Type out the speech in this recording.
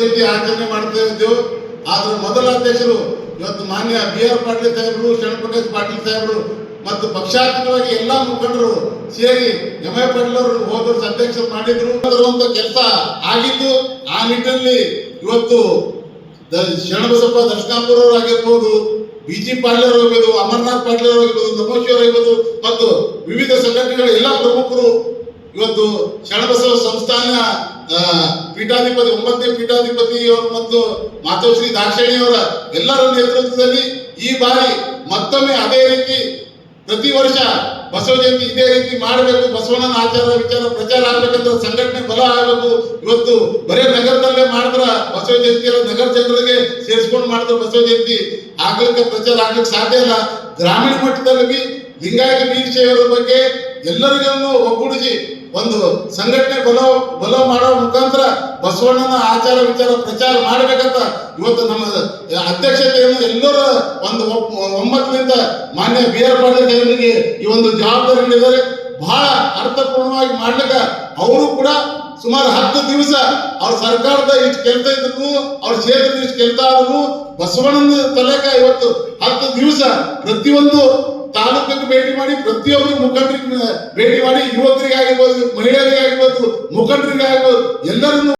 ಜಯಂತಿ ಆಚರಣೆ ಮಾಡ್ತಾ ಇದ್ದೇವೆ. ಆದ್ರೆ ಮೊದಲ ಅಧ್ಯಕ್ಷರು ಇವತ್ತು ಮಾನ್ಯ BR ಪಾಟೀಲ್ ಸಾಹೇಬರು, ಶರಣಪ್ರಕಾಶ್ ಪಾಟೀಲ್ ಸಾಹೇಬರು ಮತ್ತು ಪಕ್ಷಾತೀತವಾಗಿ ಎಲ್ಲಾ ಮುಖಂಡರು ಸೇರಿ MI ಪಾಟೀಲ್ ಅವರು ಹೋದ ವರ್ಷ ಅಧ್ಯಕ್ಷರು ಮಾಡಿದ್ರು. ತರುವಂತ ಕೆಲಸ ಆಗಿದ್ದು ಆ ನಿಟ್ಟಿನಲ್ಲಿ ಇವತ್ತು ಶರಣಬಸಪ್ಪ ದರ್ಶನಾಪುರ ಅವರು ಆಗಿರ್ಬೋದು, BG ಪಾಟೀಲ್ ಅವರು ಆಗಿರ್ಬೋದು, ಅಮರನಾಥ್ ಪಾಟೀಲ್ ಅವರು ಆಗಿರ್ಬೋದು, ನಮೋಶಿ ಅವರು ಆಗಿರ್ಬೋದು ಮತ್ತು ವಿವಿಧ ಸಂಘಟನೆಗಳ ಎಲ್ಲ ಪ್ರಮುಖರು ಇವತ್ತು ಶರಣಬಸವ ಸಂಸ್ಥಾನ ಪೀಠಾಧಿಪತಿ 9ನೇ ಪೀಠಾಧಿಪತಿ ಅವರು ಮತ್ತು ಮಾತೋಶ್ರೀ ದಾಕ್ಷಾಯಿಣಿ ಅವರ ಎಲ್ಲರ ನೇತೃತ್ವದಲ್ಲಿ ಈ ಬಾರಿ ಮತ್ತೊಮ್ಮೆ ಅದೇ ರೀತಿ ಪ್ರತಿ ವರ್ಷ ಬಸವ ಜಯಂತಿ ಇದೇ ರೀತಿ ಮಾಡಬೇಕು, ಬಸವಣ್ಣನ ಆಚಾರ ವಿಚಾರ ಪ್ರಚಾರ ಆಗ್ಬೇಕಂತ ಸಂಘಟನೆ ಬಲ ಆಗಬೇಕು. ಇವತ್ತು ಬರೇ ನಗರದಲ್ಲೇ ಮಾಡಿದ್ರ ಬಸವ ಜಯಂತಿ ನಗರ ಜನರಿಗೆ ಸೇರಿಸ್ಕೊಂಡು ಮಾಡಿದ್ರ ಬಸವ ಜಯಂತಿ ಆಗ್ಲಿಕ್ಕೆ ಪ್ರಚಾರ ಆಗ್ಲಿಕ್ಕೆ ಸಾಧ್ಯ ಇಲ್ಲ. ಗ್ರಾಮೀಣ ಮಟ್ಟದಲ್ಲಿ ಲಿಂಗಾಯತ ವೀರಶೈವರ ಬಗ್ಗೆ ಎಲ್ಲರಿಗೂ ಒಗ್ಗೂಡಿಸಿ ಒಂದು ಸಂಘಟನೆ ಬಲ ಮಾಡೋ ಮುಖಾಂತರ ಬಸವಣ್ಣನ ಆಚಾರ ವಿಚಾರ ಪ್ರಚಾರ ಮಾಡಬೇಕಂತ ಇವತ್ತು ನಮ್ಮ ಅಧ್ಯಕ್ಷತೆಯನ್ನು ಎಲ್ಲರ ಒಂದು ಒಮ್ಮತದಿಂದ ಮಾನ್ಯ BR ಪಾಟೀಲ್ ಸಾಹೇಬರಿಗೆ ಈ ಒಂದು ಜವಾಬ್ದಾರಿ ನೀಡಿದ್ದಾರೆ. ಬಹಳ ಅರ್ಥಪೂರ್ಣವಾಗಿ ಮಾಡ್ಲಿಕ್ಕೆ ಅವರು ಕೂಡ ಸುಮಾರು 10 ದಿವಸ ಅವ್ರ ಸರ್ಕಾರದ ಇಷ್ಟು ಕೆಲಸ ಇದ್ರು, ಅವ್ರ ಕ್ಷೇತ್ರದ ಇಷ್ಟು ಕೆಲಸ ಆದ್ರು, ಬಸವಣ್ಣನ ತಲೆಕ ಇವತ್ತು 10 ದಿವಸ ಪ್ರತಿಯೊಂದು ತಾಲೂಕಿಗೆ ಭೇಟಿ ಮಾಡಿ ಪ್ರತಿಯೊಬ್ಬರು ಮುಖಂಡರಿಗೆ ಭೇಟಿ ಮಾಡಿ ಯುವಕರಿಗಾಗಿರ್ಬೋದು, ಮಹಿಳೆಯರಿಗಾಗಿರ್ಬೋದು, ಮುಖಂಡರಿಗಾಗಿರ್ಬೋದು ಎಲ್ಲರನ್ನು